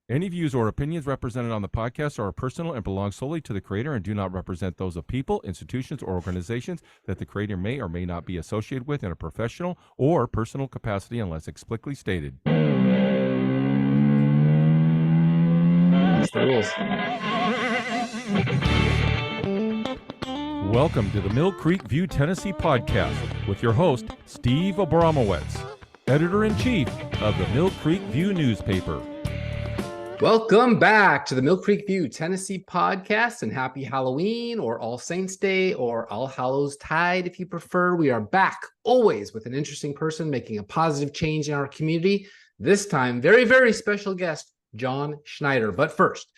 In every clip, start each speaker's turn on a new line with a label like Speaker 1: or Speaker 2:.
Speaker 1: Any views or opinions represented on the podcast are personal and belong solely to the creator and do not represent those of people, institutions, or organizations that the creator may or may not be associated with in a professional or personal capacity unless explicitly stated.
Speaker 2: That's the rules.
Speaker 1: Welcome to the Mill Creek View, Tennessee podcast with your host, Steve Abramowitz, editor-in-chief of the Mill Creek View newspaper.
Speaker 2: Welcome back to the Mill Creek View, Tennessee podcast, and happy Halloween or All Saints Day or All Hallows Tide, if you prefer. We are back always with an interesting person making a positive change in our community. This time, very, very special guest, John Schneider. But first,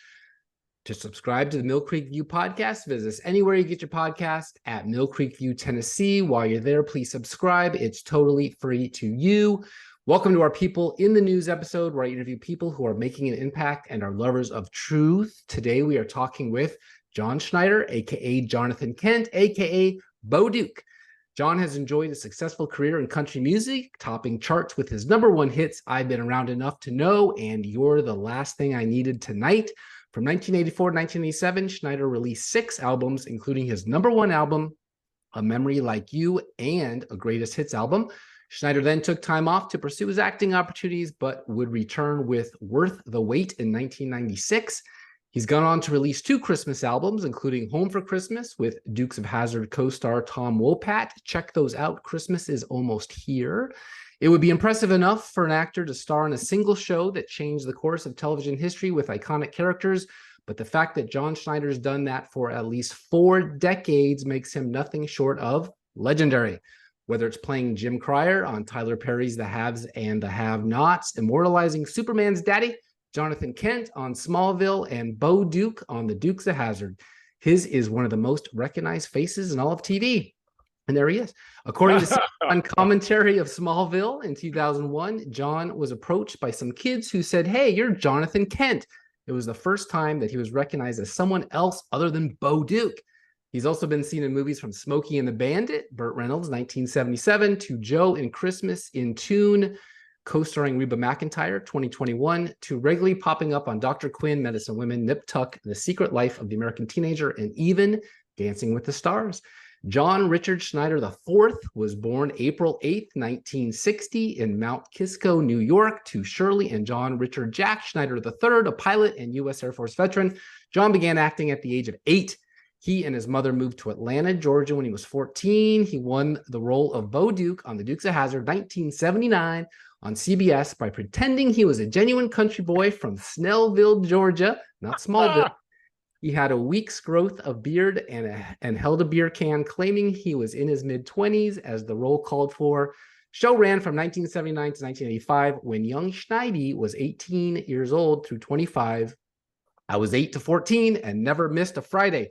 Speaker 2: to subscribe to the Mill Creek View podcast, visit us anywhere you get your podcast at Mill Creek View, Tennessee. While you're there, please subscribe. It's totally free to you. Welcome to our People in the News episode, where I interview people who are making an impact and are lovers of truth. Today, we are talking with John Schneider, aka Jonathan Kent, aka Bo Duke. John has enjoyed a successful career in country music, topping charts with his #1 hits, I've Been Around Enough to Know, and You're the Last Thing I Needed Tonight. From 1984 to 1987, Schneider released 6 albums, including his #1 album, A Memory Like You, and a Greatest Hits album. Schneider then took time off to pursue his acting opportunities, but would return with Worth the Wait in 1996. He's gone on to release 2 Christmas albums, including Home for Christmas with Dukes of Hazzard co-star Tom Wopat. Check those out. Christmas is almost here. It would be impressive enough for an actor to star in a single show that changed the course of television history with iconic characters, but the fact that John Schneider's done that for at least 4 decades makes him nothing short of legendary. Whether it's playing Jim Cryer on Tyler Perry's The Haves and the Have-Nots, immortalizing Superman's daddy, Jonathan Kent on Smallville, and Bo Duke on The Dukes of Hazzard. His is one of the most recognized faces in all of TV. And there he is. According to on commentary of Smallville in 2001, John was approached by some kids who said, "Hey, you're Jonathan Kent." It was the first time that he was recognized as someone else other than Bo Duke. He's also been seen in movies from Smokey and the Bandit, Burt Reynolds, 1977, to Joe and Christmas in Tune, co-starring Reba McEntire, 2021, to regularly popping up on Dr. Quinn, Medicine Women, Nip Tuck, The Secret Life of the American Teenager, and even Dancing with the Stars. John Richard Schneider IV was born April 8th, 1960 in Mount Kisco, New York, to Shirley and John Richard Jack Schneider III, a pilot and U.S. Air Force veteran. John began acting at the age of 8. He and his mother moved to Atlanta, Georgia when he was 14. He won the role of Bo Duke on The Dukes of Hazzard 1979 on CBS by pretending he was a genuine country boy from Snellville, Georgia, not Smallville. He had a week's growth of beard and held a beer can, claiming he was in his mid-20s as the role called for. Show ran from 1979 to 1985 when young Schneidi was 18 years old through 25. I was 8 to 14 and never missed a Friday.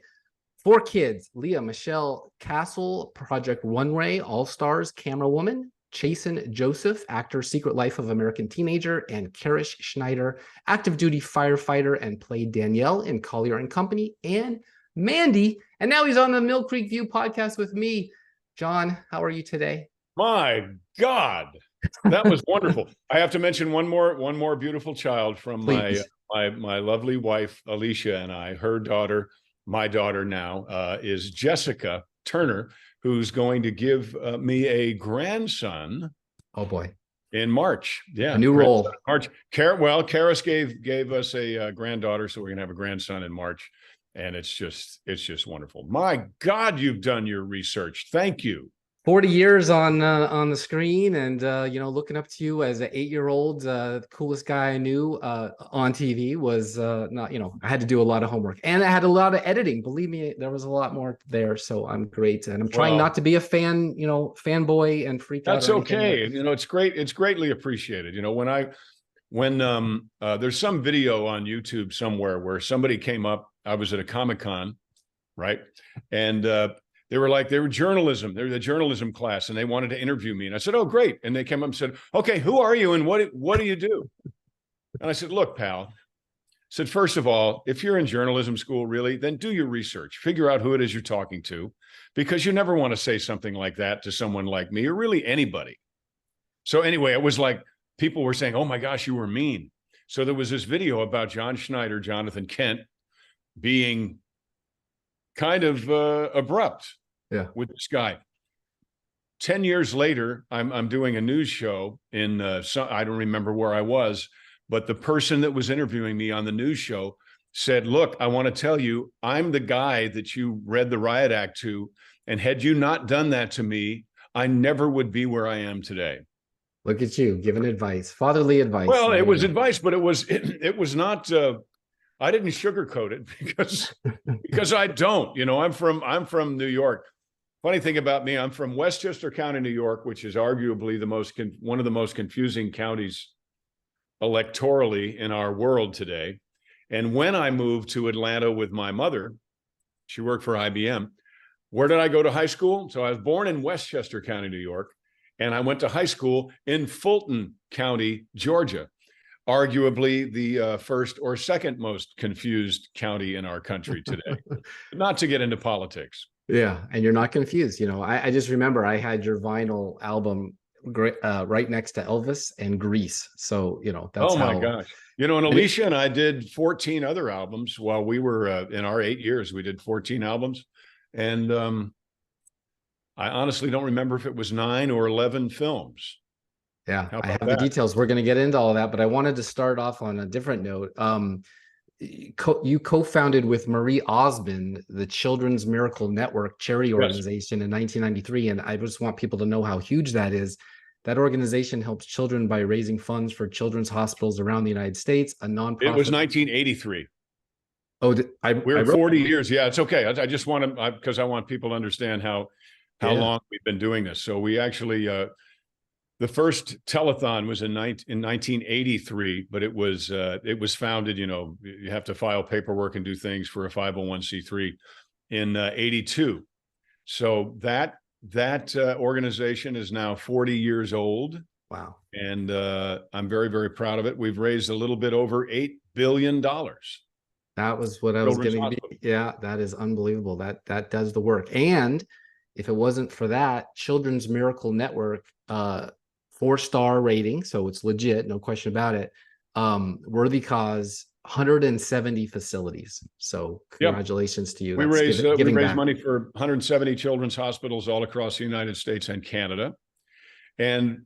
Speaker 2: 4 kids: Leah Michelle Castle, Project Runway, All-Stars, Camera Woman; Chasen Joseph, actor, Secret Life of American Teenager; and Karish Schneider, active duty firefighter and played Danielle in Collier and Company; and Mandy. And now he's on the Mill Creek View podcast with me. John, how are you today?
Speaker 3: My God, that was wonderful. I have to mention one more beautiful child from my lovely wife, Alicia, and I. Her daughter, my daughter now, is Jessica Turner, who's going to give me a grandson.
Speaker 2: Oh boy!
Speaker 3: In March, yeah,
Speaker 2: a new role.
Speaker 3: March. Karis gave us a granddaughter, so we're gonna have a grandson in March, and it's just wonderful. My God, you've done your research. Thank you.
Speaker 2: 40 years on the screen, and looking up to you as an 8-year-old, the coolest guy I knew on TV was not. I had to do a lot of homework, and I had a lot of editing. Believe me, there was a lot more there. So I'm great, and I'm trying not to be a fanboy and freak out.
Speaker 3: That's okay. It's great. It's greatly appreciated. When there's some video on YouTube somewhere where somebody came up. I was at a Comic-Con, right, and they were journalism. They were the journalism class, and they wanted to interview me. And I said, "Oh, great." And they came up and said, "Okay, who are you and what do you do?" And I said, "Look, pal," said, "first of all, if you're in journalism school, really, then do your research. Figure out who it is you're talking to, because you never want to say something like that to someone like me or really anybody." So anyway, it was like people were saying, "Oh my gosh, you were mean." So there was this video about John Schneider, Jonathan Kent, being kind of abrupt with this guy. 10 years later, I'm doing a news show in I don't remember where I was, but the person that was interviewing me on the news show said, look, I want to tell you, I'm the guy that you read the riot act to. And had you not done that to me, I never would be where I am today.
Speaker 2: Look at you giving advice, fatherly advice.
Speaker 3: Well, it was advice, but it was not, I didn't sugarcoat it because I don't, I'm from New York. Funny thing about me, I'm from Westchester County, New York, which is arguably one of the most confusing counties electorally in our world today. And when I moved to Atlanta with my mother, she worked for IBM. Where did I go to high school? So I was born in Westchester County, New York, and I went to high school in Fulton County, Georgia, arguably the first or second most confused county in our country today. Not to get into politics.
Speaker 2: Yeah, and you're not confused. I just remember I had your vinyl album right next to Elvis and Grease. So, that's
Speaker 3: oh my gosh. And Alicia and I did 14 other albums while we were in our 8 years. We did 14 albums. And I honestly don't remember if it was 9 or 11 films.
Speaker 2: Yeah, I have the details. We're going to get into all of that, but I wanted to start off on a different note. You co-founded with Marie Osmond the Children's Miracle Network charity organization in 1993, and I just want people to know how huge that is. That organization helps children by raising funds for children's hospitals around the United States. A nonprofit.
Speaker 3: It was 1983.
Speaker 2: Oh,
Speaker 3: we're 40 years. Yeah, it's okay. I just want to, because I want people to understand how long we've been doing this. So we actually, the first telethon was in 1983, but it was founded, you have to file paperwork and do things for a 501c3 in 82. So that organization is now 40 years old.
Speaker 2: Wow.
Speaker 3: And I'm very, very proud of it. We've raised a little bit over $8 billion.
Speaker 2: That was what I was getting. Yeah, that is unbelievable. That does the work. And if it wasn't for that, Children's Miracle Network, 4-star rating, so it's legit, no question about it. Worthy cause, 170 facilities. So congratulations to you.
Speaker 3: We raised money for 170 children's hospitals all across the United States and Canada. And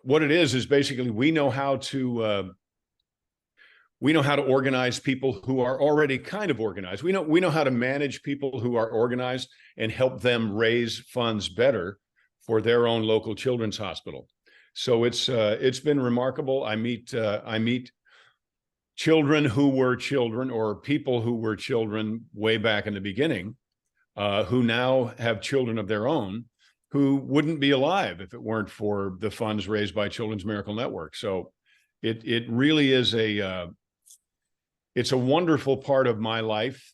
Speaker 3: what it is basically we know how to organize people who are already kind of organized. We know how to manage people who are organized and help them raise funds better for their own local children's hospital. So it's been remarkable. I meet children who were children or people who were children way back in the beginning, who now have children of their own who wouldn't be alive if it weren't for the funds raised by Children's Miracle Network. So it really is it's a wonderful part of my life.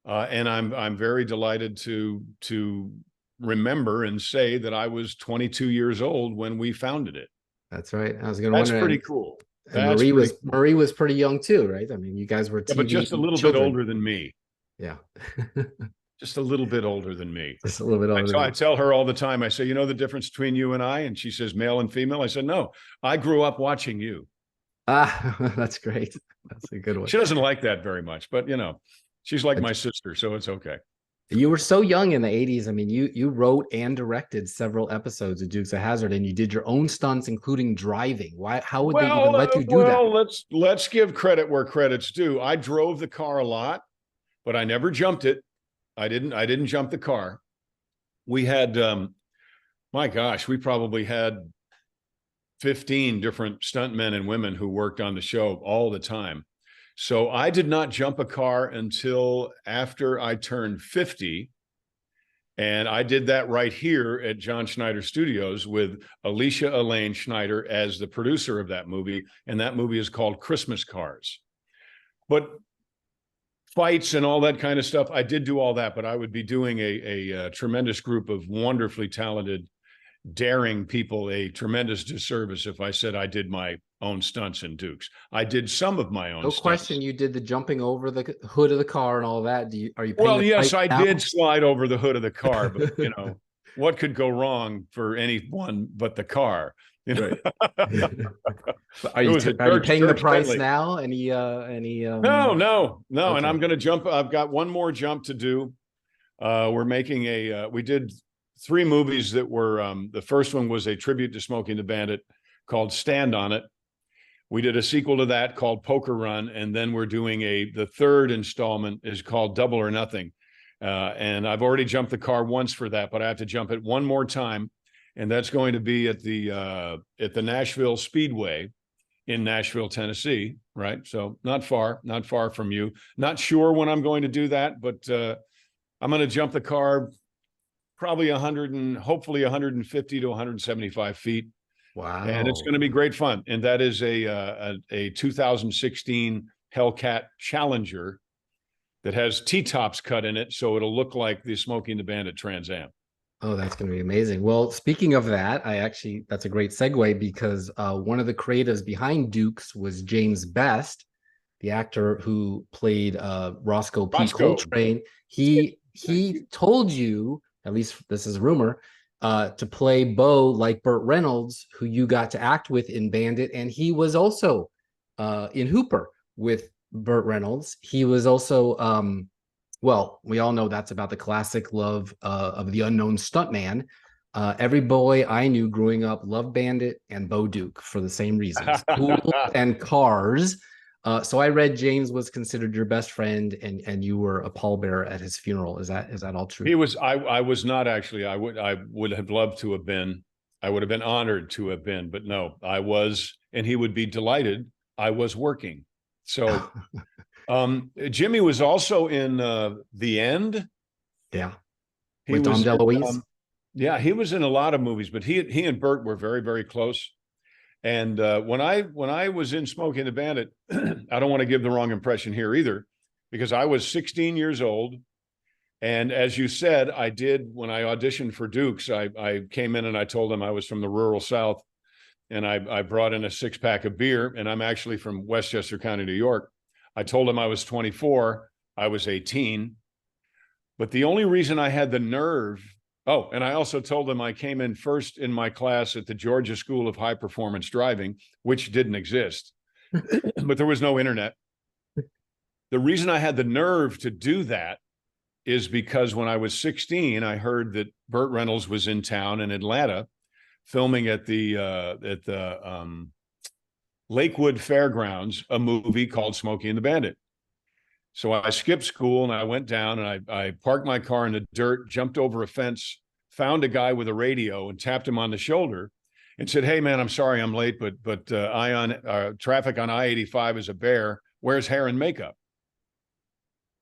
Speaker 3: And I'm very delighted to remember and say that I was 22 years old when we founded it.
Speaker 2: That's right. I was going to wonder.
Speaker 3: That's pretty cool.
Speaker 2: And Marie was pretty young too, right? I mean, you guys were TV
Speaker 3: but just a little bit older than me.
Speaker 2: Yeah.
Speaker 3: Just a little bit older than me.
Speaker 2: Just a little bit older.
Speaker 3: So I tell her all the time, I say, the difference between you and I? And she says, male and female. I said, no, I grew up watching you.
Speaker 2: That's great. That's a good one.
Speaker 3: She doesn't like that very much, but she's like my sister, so it's okay.
Speaker 2: You were so young in the 80s. I mean, you wrote and directed several episodes of Dukes of Hazzard, and you did your own stunts, including driving. How would they even let you do that?
Speaker 3: Let's give credit where credit's due. I drove the car a lot, but I never jumped it. I didn't jump the car. We had, my gosh, we probably had 15 different stuntmen and women who worked on the show all the time. So I did not jump a car until after I turned 50. And I did that right here at John Schneider Studios with Alicia Elaine Schneider as the producer of that movie. And that movie is called Christmas Cars. But fights and all that kind of stuff, I did do all that, but I would be doing a tremendous group of wonderfully talented, daring people a tremendous disservice if I said I did my own stunts in Dukes. I did some of my own stunts.
Speaker 2: No question, you did the jumping over the hood of the car and all that. Are you?
Speaker 3: Well, yes, I did slide over the hood of the car, but what could go wrong for anyone but the car?
Speaker 2: Right. Are
Speaker 3: It
Speaker 2: you
Speaker 3: was a
Speaker 2: are you paying the
Speaker 3: Dirk
Speaker 2: price
Speaker 3: Bentley.
Speaker 2: now?
Speaker 3: No.
Speaker 2: Okay.
Speaker 3: And I'm going to jump. I've got one more jump to do. We're making we did 3 movies that were, the first one was a tribute to Smokey and the Bandit called Stand on It. We did a sequel to that called Poker Run. And then we're doing the third installment is called Double or Nothing. And I've already jumped the car once for that, but I have to jump it one more time. And that's going to be at the Nashville Speedway in Nashville, Tennessee, right? So not far from you. Not sure when I'm going to do that, but I'm going to jump the car probably 100 and hopefully 150 to 175 feet.
Speaker 2: Wow.
Speaker 3: And it's going to be great fun. And that is a 2016 Hellcat Challenger that has T-tops cut in it. So it'll look like the Smokey and the Bandit Trans Am.
Speaker 2: Oh, that's going to be amazing. Well, speaking of that, that's a great segue because one of the creatives behind Dukes was James Best, the actor who played Roscoe P. Coltrane. He told you, at least this is a rumor, to play Bo like Burt Reynolds, who you got to act with in Bandit, and he was also in Hooper with Burt Reynolds. He was also well, we all know that's about the classic love of the unknown stuntman. Every boy I knew growing up loved Bandit and Bo Duke for the same reasons, tools and cars. So I read James was considered your best friend, and you were a pallbearer at his funeral. Is that all true?
Speaker 3: He was. I was not actually. I would have loved to have been. I would have been honored to have been, but no, I was, and he would be delighted. I was working. So Jimmy was also in The End.
Speaker 2: Yeah.
Speaker 3: With
Speaker 2: Dom DeLuise.
Speaker 3: Yeah, he was in a lot of movies, but he and Burt were very, very close. And when I was in Smokey and the Bandit, I don't want to give the wrong impression here either, because I was 16 years old. And as you said, I did, when I auditioned for Dukes, I came in and I told them I was from the rural South, and I brought in a 6-pack of beer, and I'm actually from Westchester County, New York. I told them I was 24, I was 18. But the only reason I had the nerve, and I also told them I came in first in my class at the Georgia School of High Performance Driving, which didn't exist, but there was no internet. The reason I had the nerve to do that is because when I was 16, I heard that Burt Reynolds was in town in Atlanta filming at the Lakewood Fairgrounds, a movie called Smokey and the Bandit. So I skipped school and I went down and I parked my car in the dirt, jumped over a fence, found a guy with a radio and tapped him on the shoulder and said, "Hey man, I'm sorry I'm late, but traffic on I-85 is a bear. Where's hair and makeup?"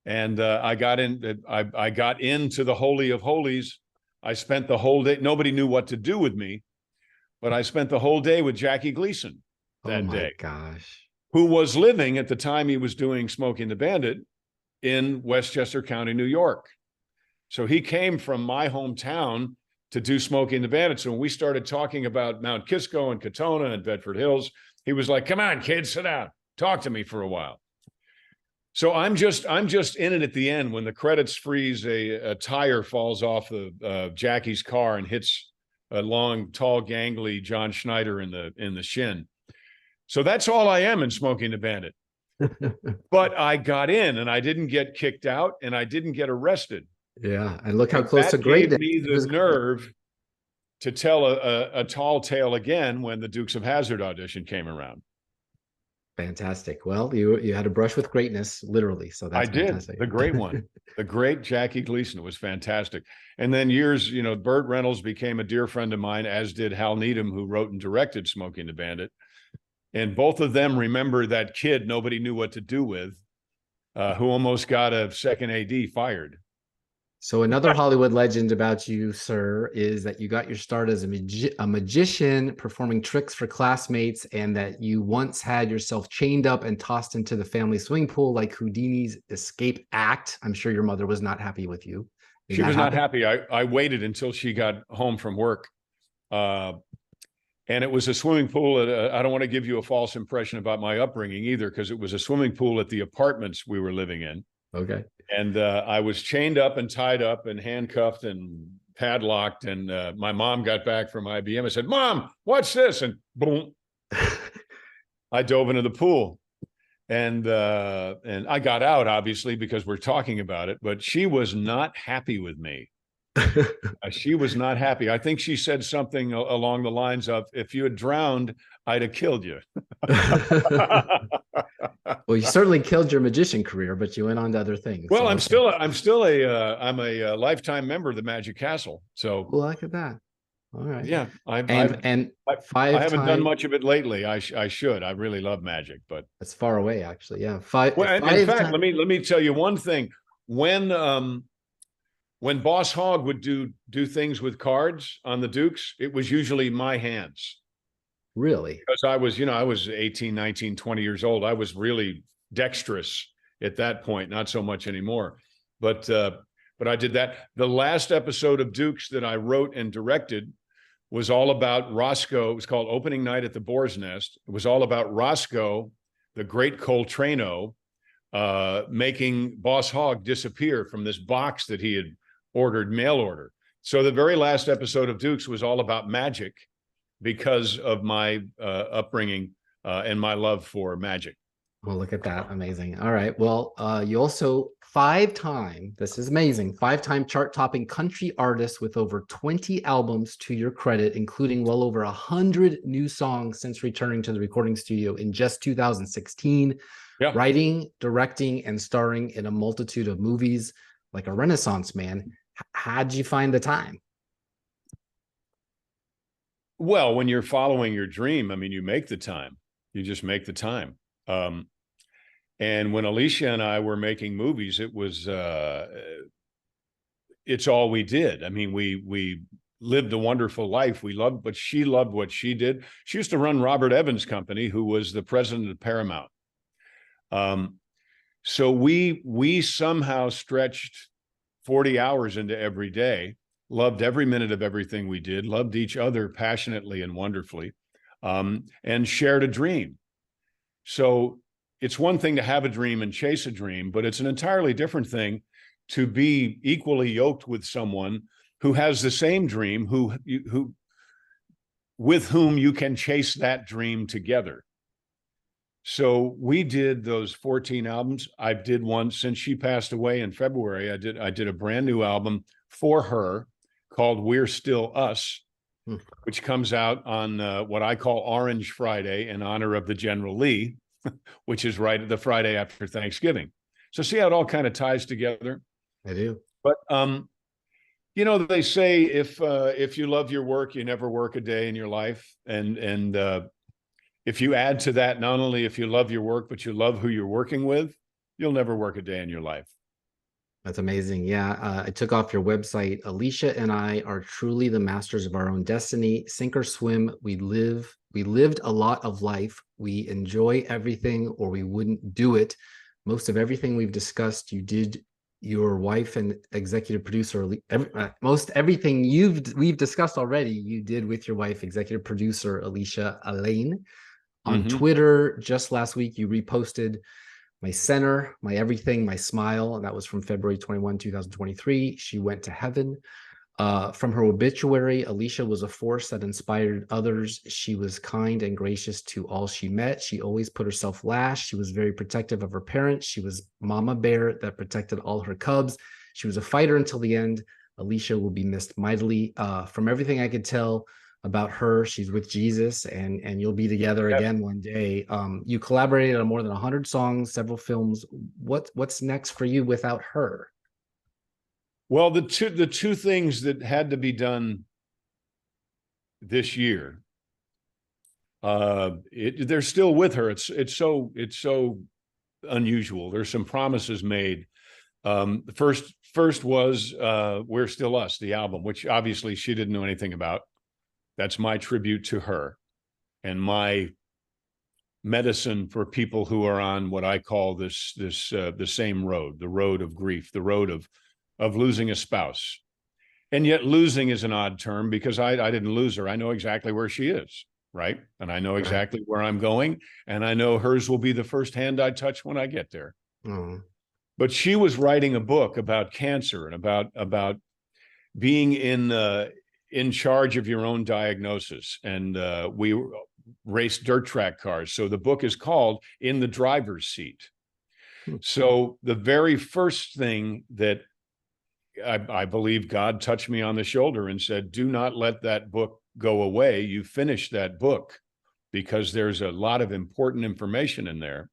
Speaker 3: And I got into the Holy of Holies. I spent the whole day. Nobody knew what to do with me, but I spent the whole day with Jackie Gleason that day.
Speaker 2: Oh my gosh.
Speaker 3: Who was living at the time he was doing Smokey and the Bandit in Westchester County, New York. So he came from my hometown to do Smokey and the Bandit. So when we started talking about Mount Kisco and Katona and Bedford Hills, he was like, "Come on, kid, sit down. Talk to me for a while." So I'm just in it at the end when the credits freeze. A tire falls off of Jackie's car and hits a long, tall, gangly John Schneider in the shin. So that's all I am in Smokey and the Bandit. But I got in and I didn't get kicked out and I didn't get arrested.
Speaker 2: Yeah, and look how close to great.
Speaker 3: That gave me the nerve to tell a tall tale again when the Dukes of Hazzard audition came around.
Speaker 2: Fantastic. Well, you had a brush with greatness, literally. So that's fantastic.
Speaker 3: The great one, the great Jackie Gleason. It was fantastic. And then years, Burt Reynolds became a dear friend of mine, as did Hal Needham, who wrote and directed Smokey and the Bandit. And both of them remember that kid nobody knew what to do with, who almost got a second AD fired.
Speaker 2: So another Hollywood legend about you, sir, is that you got your start as a magician performing tricks for classmates, and that you once had yourself chained up and tossed into the family swimming pool like Houdini's escape act. I'm sure your mother was not happy with you.
Speaker 3: She was not happy. I waited until she got home from work. And it was a swimming pool. I don't want to give you a false impression about my upbringing either, because it was a swimming pool at the apartments we were living in.
Speaker 2: Okay.
Speaker 3: And I was chained up and tied up and handcuffed and padlocked. And my mom got back from IBM and said, "Mom, what's this?" And boom. I dove into the pool, and I got out, obviously, because we're talking about it, but she was not happy with me. She was not happy. I think she said something along the lines of, if you had drowned, I'd have killed you.
Speaker 2: Well, you certainly killed your magician career, but you went on to other things.
Speaker 3: Well,
Speaker 2: so,
Speaker 3: I'm still a lifetime member of the Magic Castle. So
Speaker 2: well, look at that. All right.
Speaker 3: yeah,
Speaker 2: And
Speaker 3: I
Speaker 2: five
Speaker 3: haven't done
Speaker 2: time.
Speaker 3: much of it lately. I should. I really love magic, but
Speaker 2: That's far away, actually. Yeah.
Speaker 3: well, in
Speaker 2: Five
Speaker 3: fact,
Speaker 2: time.
Speaker 3: let me tell you one thing. When Boss Hogg would do things with cards on the Dukes, it was usually my hands.
Speaker 2: Really?
Speaker 3: Because I was 18, 19, 20 years old. I was really dexterous at that point, not so much anymore. But I did that. The last episode of Dukes that I wrote and directed was all about Roscoe. It was called Opening Night at the Boar's Nest. It was all about Roscoe, the great Coltrano, making Boss Hogg disappear from this box that he had ordered mail order. So the very last episode of Dukes was all about magic because of my upbringing and my love for magic.
Speaker 2: Well, look at that. Amazing. All right. Well, you also this is amazing, 5-time chart-topping country artist with over 20 albums to your credit, including well over 100 new songs since returning to the recording studio in just 2016.
Speaker 3: Yeah.
Speaker 2: Writing, directing, and starring in a multitude of movies, like a Renaissance man. How'd you find the time?
Speaker 3: Well, when you're following your dream, I mean, you make the time. You just make the time. And when Alicia and I were making movies, it was it's all we did. I mean, we lived a wonderful life. We loved, but she loved what she did. She used to run Robert Evans' company, who was the president of Paramount. So we somehow stretched 40 hours into every day, loved every minute of everything we did, loved each other passionately and wonderfully, and shared a dream. So it's one thing to have a dream and chase a dream, but it's an entirely different thing to be equally yoked with someone who has the same dream, with whom you can chase that dream together. So we did those 14 albums. I did one since she passed away in February. I did a brand new album for her called We're Still Us, which comes out on what I call Orange Friday in honor of the General Lee, which is right at the Friday after Thanksgiving. So see how it all kind of ties together?
Speaker 2: I do.
Speaker 3: But they say if you love your work, you never work a day in your life. And if you add to that, not only if you love your work, but you love who you're working with, you'll never work a day in your life.
Speaker 2: That's amazing. Yeah, I took off your website. Alicia and I are truly the masters of our own destiny. Sink or swim, we lived a lot of life. We enjoy everything, or we wouldn't do it. Most of everything we've discussed, you did. Your wife and executive producer, most everything we've discussed already, you did with your wife, executive producer Alicia Alain. On Twitter, just last week, you reposted my center, my everything, my smile. And that was from February 21, 2023. She went to heaven. From her obituary, Alicia was a force that inspired others. She was kind and gracious to all she met. She always put herself last. She was very protective of her parents. She was mama bear that protected all her cubs. She was a fighter until the end. Alicia will be missed mightily. From everything I could tell about her, she's with Jesus, and you'll be together again one day. You collaborated on more than 100 songs, several films. What's next for you without her?
Speaker 3: Well, the two things that had to be done this year, they're still with her. It's so unusual. There's some promises made. The first was We're Still Us, the album, which obviously she didn't know anything about. That's my tribute to her and my medicine for people who are on what I call the same road, the road of grief, the road of losing a spouse. And yet losing is an odd term because I didn't lose her. I know exactly where she is, right? And I know exactly where I'm going. And I know hers will be the first hand I touch when I get there. But she was writing a book about cancer and about being in charge of your own diagnosis. And race dirt track cars. So the book is called In the Driver's Seat. So the very first thing that I believe God touched me on the shoulder and said, do not let that book go away. You finish that book, because there's a lot of important information in there.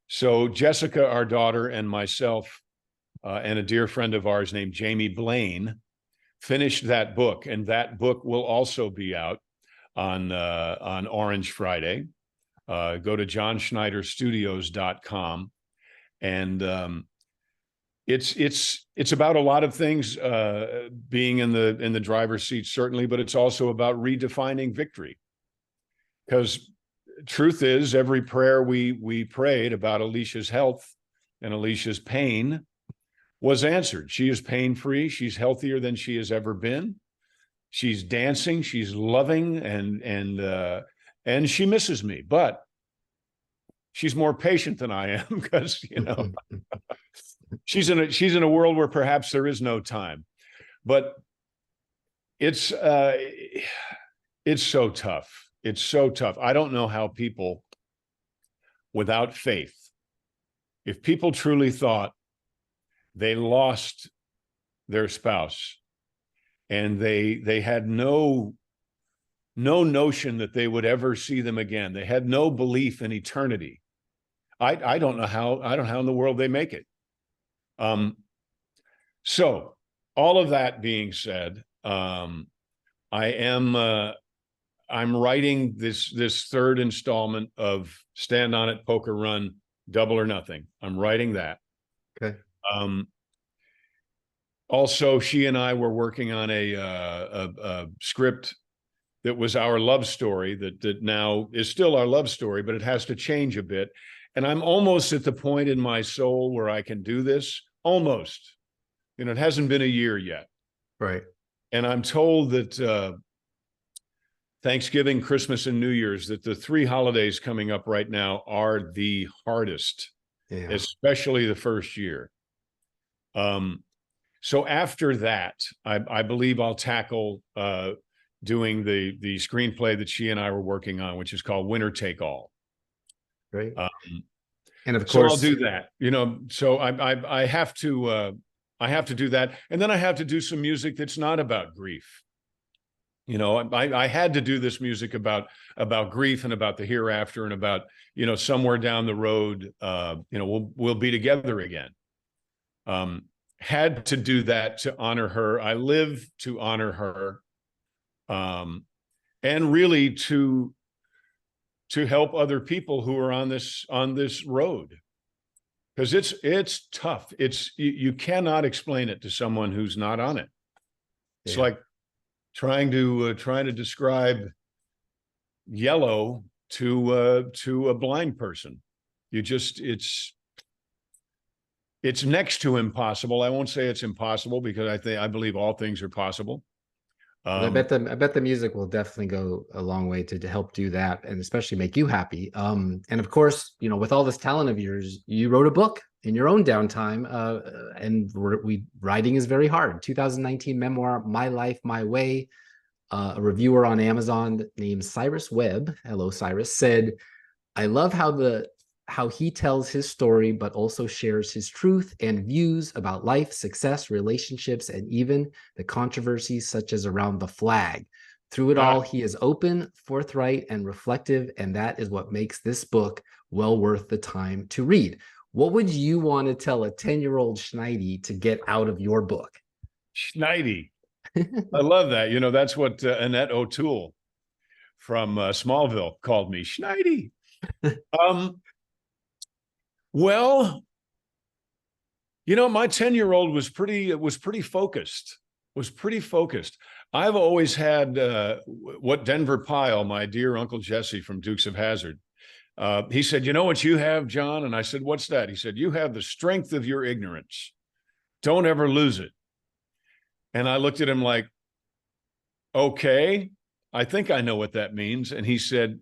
Speaker 3: So Jessica, our daughter, and myself, and a dear friend of ours named Jamie Blaine, finished that book, and that book will also be out on Orange Friday. Go to johnschneiderstudios.com, and it's about a lot of things, being in the driver's seat, certainly, but it's also about redefining victory. Because truth is, every prayer we prayed about Alicia's health and Alicia's pain was answered. She is pain-free. She's healthier than she has ever been. She's dancing. She's loving, and she misses me, but she's more patient than I am, because, she's in a world where perhaps there is no time. But it's so tough. It's so tough. I don't know how people without faith, if people truly thought they lost their spouse and they had no notion that they would ever see them again, they had no belief in eternity, I don't know how in the world they make it. So all of that being said, I'm writing this third installment of Stand On It, Poker Run, Double or Nothing. I'm writing that.
Speaker 2: Okay.
Speaker 3: Also, she and I were working on a script that was our love story that now is still our love story, but it has to change a bit. And I'm almost at the point in my soul where I can do this. Almost. It hasn't been a year yet.
Speaker 2: Right.
Speaker 3: And I'm told that Thanksgiving, Christmas, and New Year's, that the 3 holidays coming up right now are the hardest, especially the first year. So after that, I believe I'll tackle doing the screenplay that she and I were working on, which is called Winner Take All.
Speaker 2: Great. And of course,
Speaker 3: so I'll do that. So I have to do that, and then I have to do some music that's not about grief. I had to do this music about grief and about the hereafter and about, somewhere down the road, we'll be together again. Had to do that to honor her. I live to honor her, and really to help other people who are on this road, because it's tough. You cannot explain it to someone who's not on it. It's like trying to describe yellow to a blind person. It's next to impossible. I won't say it's impossible, because I believe all things are possible.
Speaker 2: I bet the music will definitely go a long way to help do that, and especially make you happy. And of course, with all this talent of yours, you wrote a book in your own downtime, and writing is very hard. 2019 memoir, My Life, My Way. A reviewer on Amazon named Cyrus Webb, hello Cyrus, said, "I love how he tells his story, but also shares his truth and views about life, success, relationships, and even the controversies such as around the flag. Through it all, he is open, forthright, and reflective, and that is what makes this book well worth the time to read." What would you want to tell a 10-year-old Schneidi to get out of your book?
Speaker 3: Schneidi. I love that. That's what Annette O'Toole from Smallville called me, Schneidi. Well, my 10-year-old was pretty focused. I've always had what Denver Pyle, my dear Uncle Jesse from Dukes of Hazzard, he said, "You know what you have, John?" And I said, "What's that?" He said, "You have the strength of your ignorance. Don't ever lose it." And I looked at him like, okay, I think I know what that means. And he said,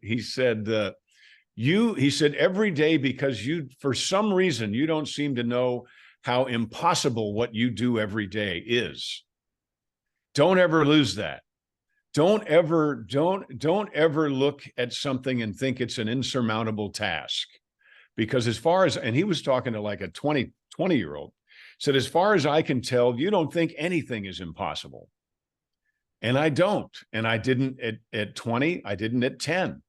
Speaker 3: every day, because for some reason, you don't seem to know how impossible what you do every day is. Don't ever lose that. don't ever look at something and think it's an insurmountable task. Because as far as, and he was talking to like a 20-year-old, said, as far as I can tell, you don't think anything is impossible. And I don't. And I didn't at 20, I didn't at 10.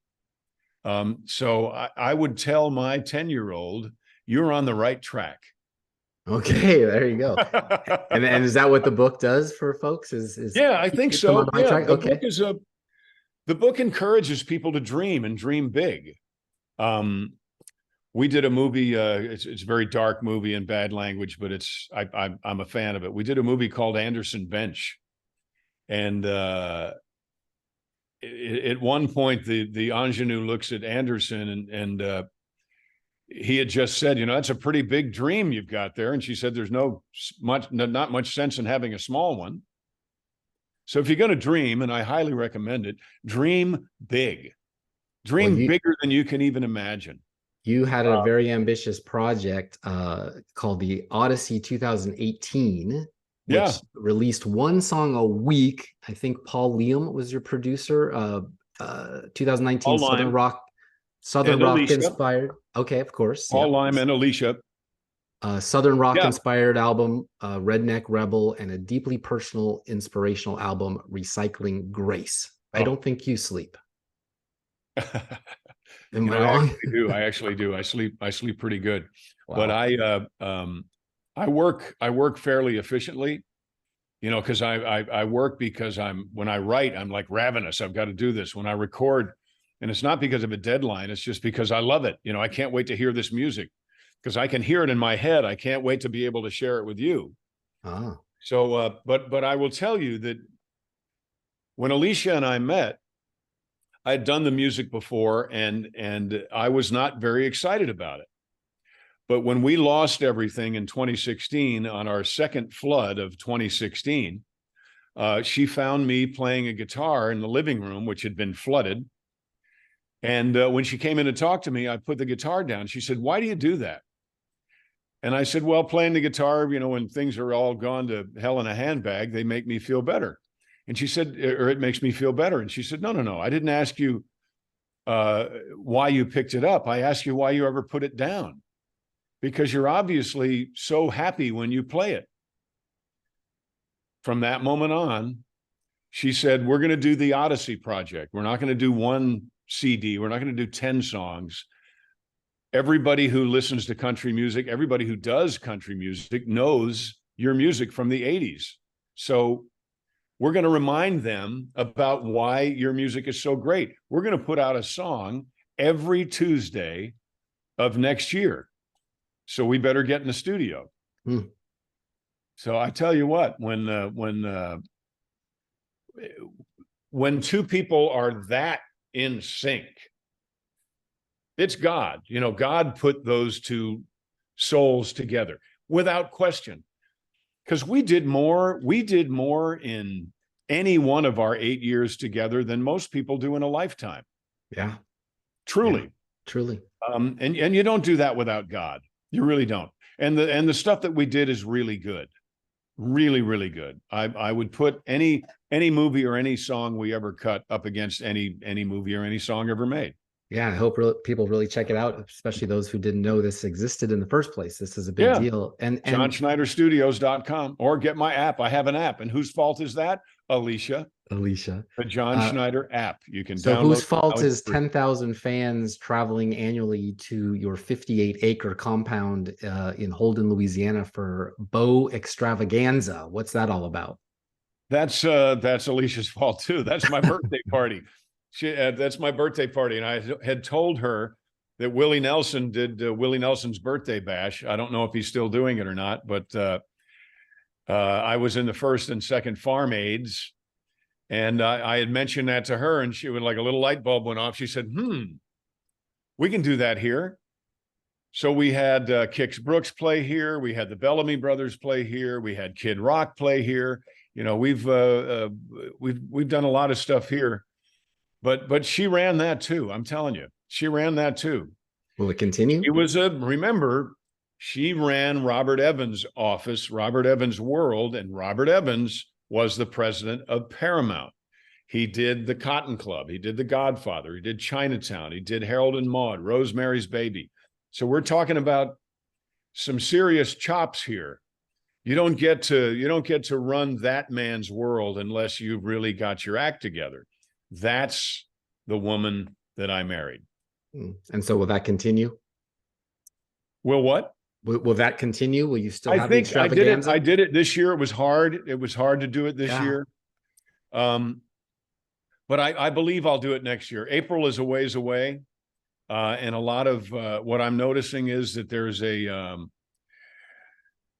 Speaker 3: So I would tell my 10-year-old, you're on the right track.
Speaker 2: Okay, there you go. And is that what the book does for folks?
Speaker 3: Yeah, I think so. Yeah, the
Speaker 2: okay.
Speaker 3: book is the book encourages people to dream and dream big. We did a movie. It's a very dark movie and bad language, but I'm a fan of it. We did a movie called Anderson Bench, and at one point the ingenue looks at Anderson and he had just said, that's a pretty big dream you've got there. And she said, there's not much sense in having a small one. So if you're going to dream, and I highly recommend it, dream big, bigger than you can even imagine.
Speaker 2: You had a very ambitious project called the Odyssey 2018, which released one song a week. I think Paul Liam was your producer. 2019 Southern rock inspired. Okay, of course.
Speaker 3: Paul Lime and Alicia.
Speaker 2: Southern rock inspired album, Redneck Rebel, and a deeply personal, inspirational album, Recycling Grace. I don't think you sleep. Am I wrong?
Speaker 3: I actually do. I sleep pretty good. Wow. But I work fairly efficiently, because I work because when I write, I'm like ravenous. I've got to do this. When I record, and it's not because of a deadline, it's just because I love it. I can't wait to hear this music because I can hear it in my head. I can't wait to be able to share it with you. So, but I will tell you that when Alicia and I met, I had done the music before and I was not very excited about it. But when we lost everything in 2016 on our second flood of 2016, she found me playing a guitar in the living room, which had been flooded. And when she came in to talk to me, I put the guitar down. She said, why do you do that? And I said, well, playing the guitar, when things are all gone to hell in a handbag, they make me feel better. And she said, or it makes me feel better. And she said, no. I didn't ask you why you picked it up. I asked you why you ever put it down, because you're obviously so happy when you play it. From that moment on, she said, we're going to do the Odyssey project. We're not going to do one CD. We're not going to do 10 songs. Everybody who listens to country music, everybody who does country music knows your music from the 80s. So we're going to remind them about why your music is so great. We're going to put out a song every Tuesday of next year. So we better get in the studio. So I tell you what, when two people are that in sync, it's God. God put those two souls together without question. Because we did more in any one of our 8 years together than most people do in a lifetime.
Speaker 2: Yeah.
Speaker 3: Truly.
Speaker 2: Yeah, truly.
Speaker 3: And you don't do that without God. You really don't. And the stuff that we did is really good. Really, really good. I would put any movie or any song we ever cut up against any movie or any song ever made.
Speaker 2: Yeah, I hope people really check it out, especially those who didn't know this existed in the first place. This is a big deal. And
Speaker 3: JohnSchneiderStudios.com, or get my app. I have an app. And whose fault is that? Alicia. The John Schneider app. You can download.
Speaker 2: So whose fault is 10,000 fans traveling annually to your 58-acre compound in Holden, Louisiana for Bow Extravaganza? What's that all about?
Speaker 3: That's Alicia's fault too. That's my birthday party. That's my birthday party. And I had told her that Willie Nelson did Willie Nelson's birthday bash. I don't know if he's still doing it or not, but I was in the first and second farm aids. And I had mentioned that to her, and she would, like, a little light bulb went off. She said, we can do that here. So we had Kix Brooks play here. We had the Bellamy Brothers play here. We had Kid Rock play here. We've done a lot of stuff here. But she ran that too. I'm telling you, she ran that too.
Speaker 2: Will it continue?
Speaker 3: It was remember, she ran Robert Evans' office, Robert Evans' World, and Robert Evans was the president of Paramount. He did The Cotton Club. He did The Godfather. He did Chinatown. He did Harold and Maude, Rosemary's Baby. So we're talking about some serious chops here. You don't get to run that man's world unless you've really got your act together. That's the woman that I married.
Speaker 2: And so will that continue?
Speaker 3: Will what?
Speaker 2: Will that continue? Will you still have
Speaker 3: I think
Speaker 2: the extravaganza?
Speaker 3: I did it this year. It was hard. It was hard to do it this year. But I believe I'll do it next year. April is a ways away. And a lot of what I'm noticing is that there's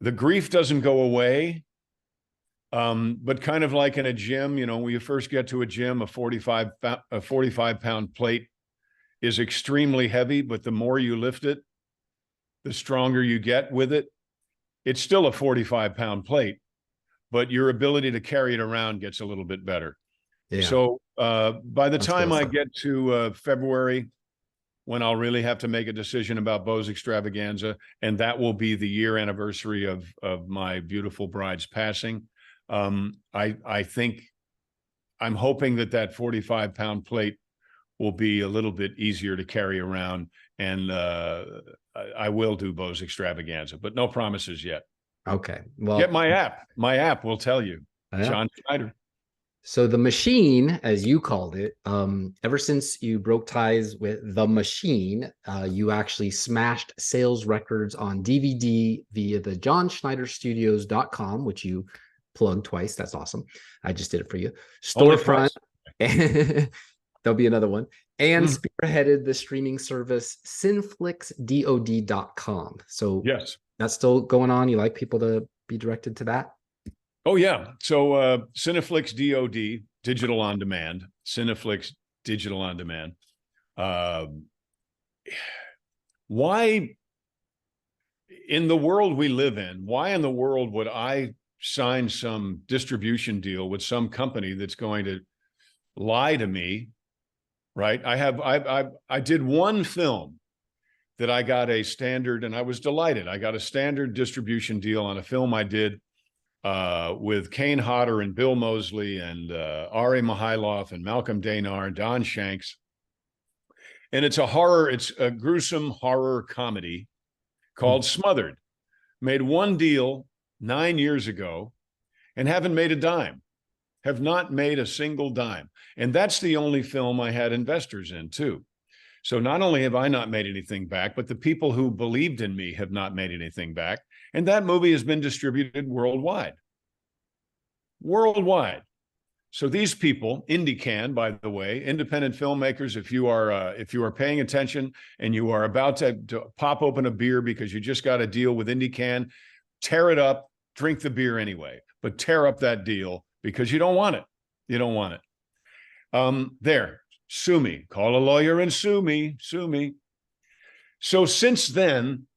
Speaker 3: the grief doesn't go away. But kind of like in a gym, you know, when you first get to a gym, a 45-pound plate is extremely heavy, but the more you lift it, the stronger you get with it. It's still a 45-pound plate, but your ability to carry it around gets a little bit better. Yeah. So by the time I get to February, when I'll really have to make a decision about Beau's Extravaganza, and that will be the year anniversary of my beautiful bride's passing, I think I'm hoping that 45-pound plate will be a little bit easier to carry around, and I will do Beau's Extravaganza, but no promises yet.
Speaker 2: Okay. Well,
Speaker 3: get my app. My app will tell you.
Speaker 2: Yeah.
Speaker 3: John Schneider.
Speaker 2: So the machine, as you called it, ever since you broke ties with the machine, you actually smashed sales records on DVD via the johnschneiderstudios.com, which you plugged twice. That's awesome. I just did it for you. Storefront. There'll be another one. And spearheaded the streaming service cineflixdod.com. So yes, that's still going on. You like people to be directed to that?
Speaker 3: Oh, yeah. So Cineflix DOD, digital on demand, Cineflix digital on demand. Why, in the world we live in, why in the world would I sign some distribution deal with some company that's going to lie to me, right? I did one film that I got a standard, and I was delighted. I got a standard distribution deal on a film I did with Kane Hodder and Bill Moseley and Ari Mihailov and Malcolm Danar and Don Shanks. And it's a gruesome horror comedy called Smothered. Made one deal 9 years ago and haven't made a dime. Have not made a single dime. And that's the only film I had investors in too. So not only have I not made anything back, but the people who believed in me have not made anything back. And that movie has been distributed worldwide. Worldwide. So these people, IndieCan, by the way, independent filmmakers, if you are paying attention and you are about to pop open a beer because you just got a deal with IndieCan, tear it up, drink the beer anyway, but tear up that deal because you don't want it. You don't want it. There. Sue me. Call a lawyer and sue me. Sue me. So since then,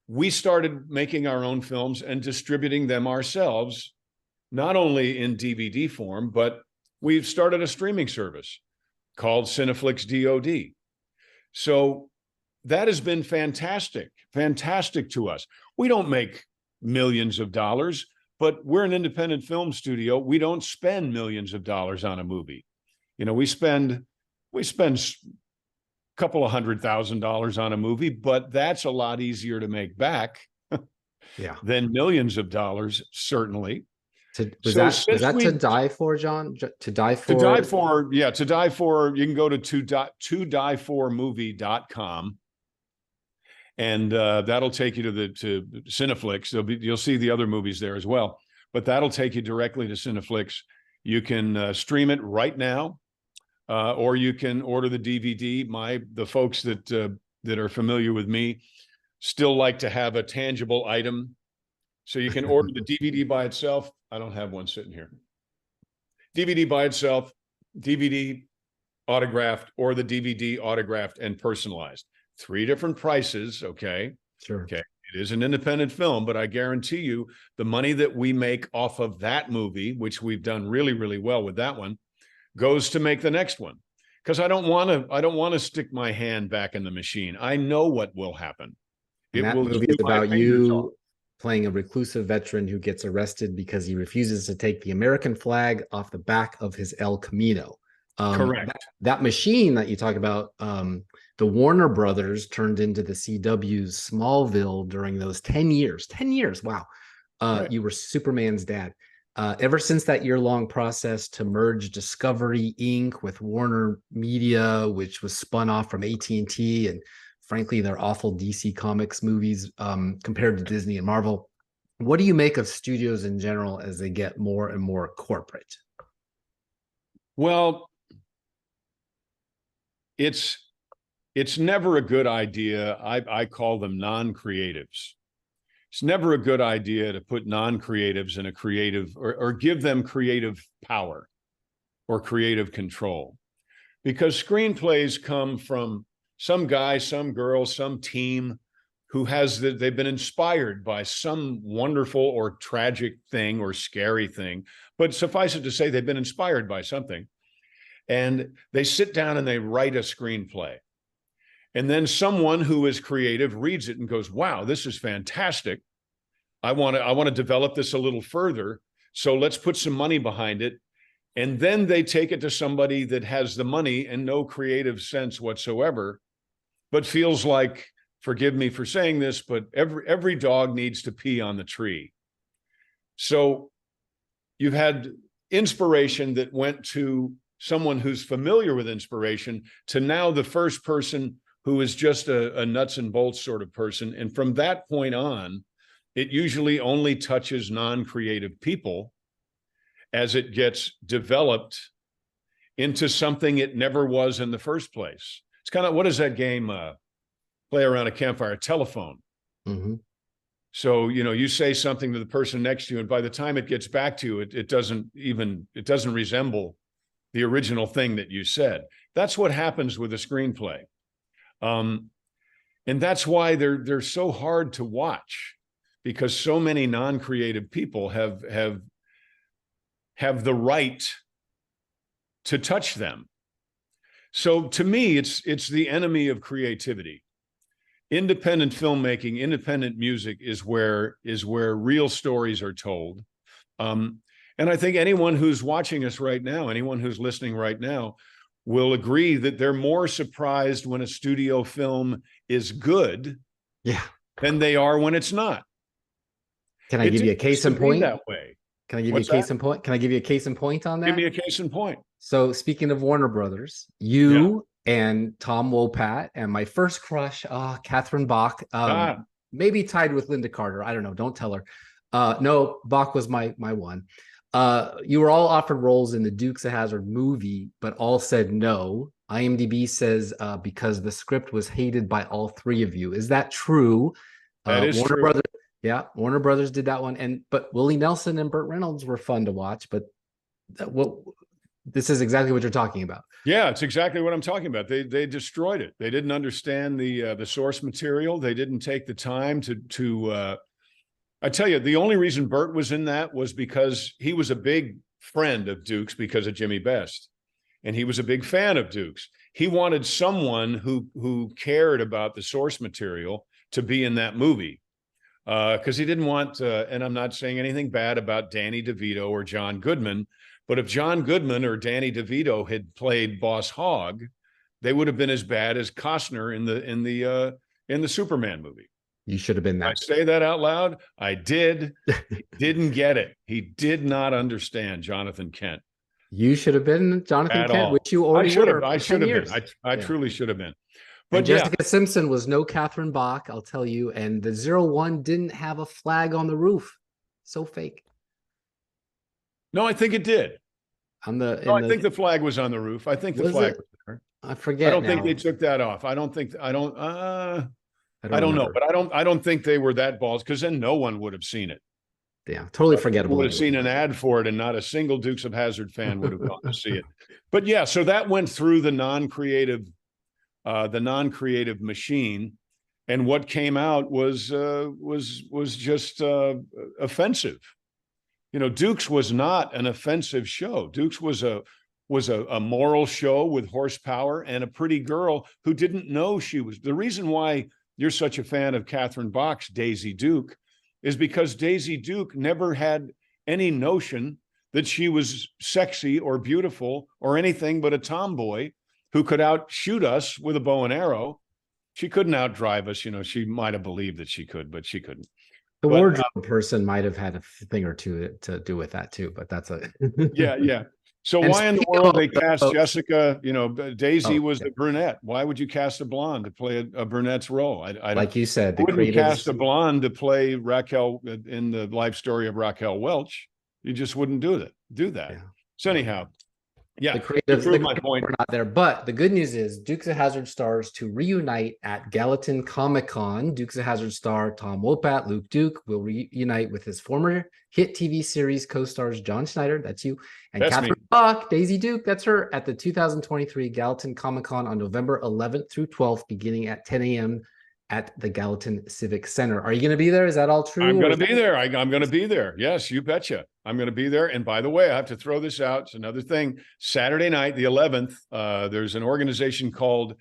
Speaker 3: we started making our own films and distributing them ourselves, not only in DVD form, but we've started a streaming service called Cineflix DOD. So that has been fantastic, fantastic to us. We don't make millions of dollars, but we're an independent film studio. We don't spend millions of dollars on a movie. You know, we spend a couple of $100,000 on a movie, but that's a lot easier to make back than millions of dollars, certainly.
Speaker 2: Was that To Die For, John? To Die For?
Speaker 3: To Die For, yeah. To Die For, you can go to todieformovie.com. And that'll take you to Cineflix. You'll see the other movies there as well, but that'll take you directly to Cineflix. You can stream it right now, or you can order the DVD. The folks that are familiar with me still like to have a tangible item, so you can order the DVD by itself. I don't have one sitting here. DVD by itself, DVD autographed, or the DVD autographed and personalized. 3 different prices, okay?
Speaker 2: Sure.
Speaker 3: Okay. It is an independent film, but I guarantee you the money that we make off of that movie, which we've done really, really well with that one, goes to make the next one. Because I don't want to stick my hand back in the machine. I know what will happen.
Speaker 2: And that movie is about you playing a reclusive veteran who gets arrested because he refuses to take the American flag off the back of his El Camino.
Speaker 3: Correct.
Speaker 2: That machine that you talk about, the Warner Brothers turned into the CW's Smallville during those 10 years. 10 years, wow.
Speaker 3: Right.
Speaker 2: You were Superman's dad. Ever since that year-long process to merge Discovery Inc. with Warner Media, which was spun off from AT&T, and frankly, their awful DC Comics movies compared to Disney and Marvel. What do you make of studios in general as they get more and more corporate?
Speaker 3: Well, it's never a good idea. I call them non-creatives. It's never a good idea to put non-creatives in a creative or give them creative power or creative control, because screenplays come from some guy, some girl, some team who they've been inspired by some wonderful or tragic thing or scary thing, but suffice it to say, they've been inspired by something. And they sit down and they write a screenplay. And then someone who is creative reads it and goes, wow, this is fantastic. I want to develop this a little further. So let's put some money behind it. And then they take it to somebody that has the money and no creative sense whatsoever, but feels like, forgive me for saying this, but every dog needs to pee on the tree. So you've had inspiration that went to someone who's familiar with inspiration to now the first person who is just a nuts and bolts sort of person. And from that point on, it usually only touches non-creative people as it gets developed into something it never was in the first place. It's kind of, what is that game, play around a campfire, telephone. Mm-hmm. So, you say something to the person next to you, and by the time it gets back to you, it doesn't resemble the original thing that you said. That's what happens with a screenplay. And that's why they're so hard to watch, because so many non-creative people have the right to touch them. So to me, it's the enemy of creativity. Independent filmmaking, independent music is where real stories are told. And I think anyone who's watching us right now, anyone who's listening right now, will agree that they're more surprised when a studio film is good, than they are when it's not.
Speaker 2: Can I give you a case in point?
Speaker 3: That way.
Speaker 2: Can I give you a case in point? Can I give you a case in point on that?
Speaker 3: Give me a case in point.
Speaker 2: So speaking of Warner Brothers, you and Tom Wopat and my first crush, Catherine Bach, maybe tied with Linda Carter. I don't know. Don't tell her. No, Bach was my one. You were all offered roles in the Dukes of Hazzard movie, but all said no. IMDb says because the script was hated by all three of you. Is that true?
Speaker 3: That is
Speaker 2: Warner
Speaker 3: true.
Speaker 2: Brothers, Warner Brothers did that one, but Willie Nelson and Burt Reynolds were fun to watch. But this is exactly what you're talking about.
Speaker 3: Yeah, it's exactly what I'm talking about. They destroyed it. They didn't understand the source material. They didn't take the time to. I tell you, the only reason Burt was in that was because he was a big friend of Dukes because of Jimmy Best, and he was a big fan of Dukes. He wanted someone who cared about the source material to be in that movie, because he didn't want. And I'm not saying anything bad about Danny DeVito or John Goodman, but if John Goodman or Danny DeVito had played Boss Hogg, they would have been as bad as Costner in the Superman movie.
Speaker 2: You should have been that.
Speaker 3: I say that out loud. I did. He didn't get it. He did not understand Jonathan Kent.
Speaker 2: You should have been Jonathan Kent, which you already were.
Speaker 3: I should have been. I truly should have been. But
Speaker 2: Jessica Simpson was no Catherine Bach, I'll tell you. And the 01 didn't have a flag on the roof. So fake.
Speaker 3: No, I think it did.
Speaker 2: I
Speaker 3: think the flag was on the roof. I think the flag was there.
Speaker 2: I forget.
Speaker 3: I don't think they took that off. I don't know, but I don't think they were that balls, because then no one would have seen it.
Speaker 2: Yeah, totally forgettable.
Speaker 3: Would have seen an ad for it, and not a single Dukes of Hazzard fan would have gone to see it. But yeah, so that went through the non-creative machine, and what came out was just offensive. Dukes was not an offensive show. Dukes was a moral show with horsepower and a pretty girl who didn't know she was. The reason why you're such a fan of Catherine Bach's Daisy Duke is because Daisy Duke never had any notion that she was sexy or beautiful or anything but a tomboy who could outshoot us with a bow and arrow. She couldn't outdrive us. You know, she might have believed that she could, but she couldn't.
Speaker 2: The wardrobe person might have had a thing or two to do with that too, but that's a
Speaker 3: yeah. So
Speaker 2: And
Speaker 3: why in the
Speaker 2: speaking
Speaker 3: world
Speaker 2: of
Speaker 3: they cast
Speaker 2: folks-
Speaker 3: Jessica? You know, Daisy
Speaker 2: Oh,
Speaker 3: was
Speaker 2: yeah.
Speaker 3: the brunette. Why would you cast a blonde to play a brunette's role? I
Speaker 2: Like you said, the
Speaker 3: wouldn't cast a
Speaker 2: creatives.
Speaker 3: blonde to play Raquel in the life story of Raquel Welch. You just wouldn't do that.
Speaker 2: Yeah.
Speaker 3: So anyhow, yeah,
Speaker 2: The
Speaker 3: to
Speaker 2: creatives,
Speaker 3: prove my point.
Speaker 2: were not there. But the good news is Dukes of Hazzard stars to reunite at Gallatin Comic Con. Dukes of Hazzard star Tom Wopat, Luke Duke, will reunite with his former hit TV series co-stars John Schneider, that's you, and
Speaker 3: That's
Speaker 2: Catherine
Speaker 3: me.
Speaker 2: Bach, Daisy Duke, that's her, at the 2023 Gallatin Comic Con on November 11th through 12th, beginning at 10 a.m. at the Gallatin Civic Center. Are you going to be there? Is that all true?
Speaker 3: I'm
Speaker 2: or
Speaker 3: going
Speaker 2: is
Speaker 3: to be
Speaker 2: that-
Speaker 3: there. I'm going to be there. Yes, you betcha. I'm going to be there. And by the way, I have to throw this out. It's another thing. Saturday night, the 11th, there's an organization called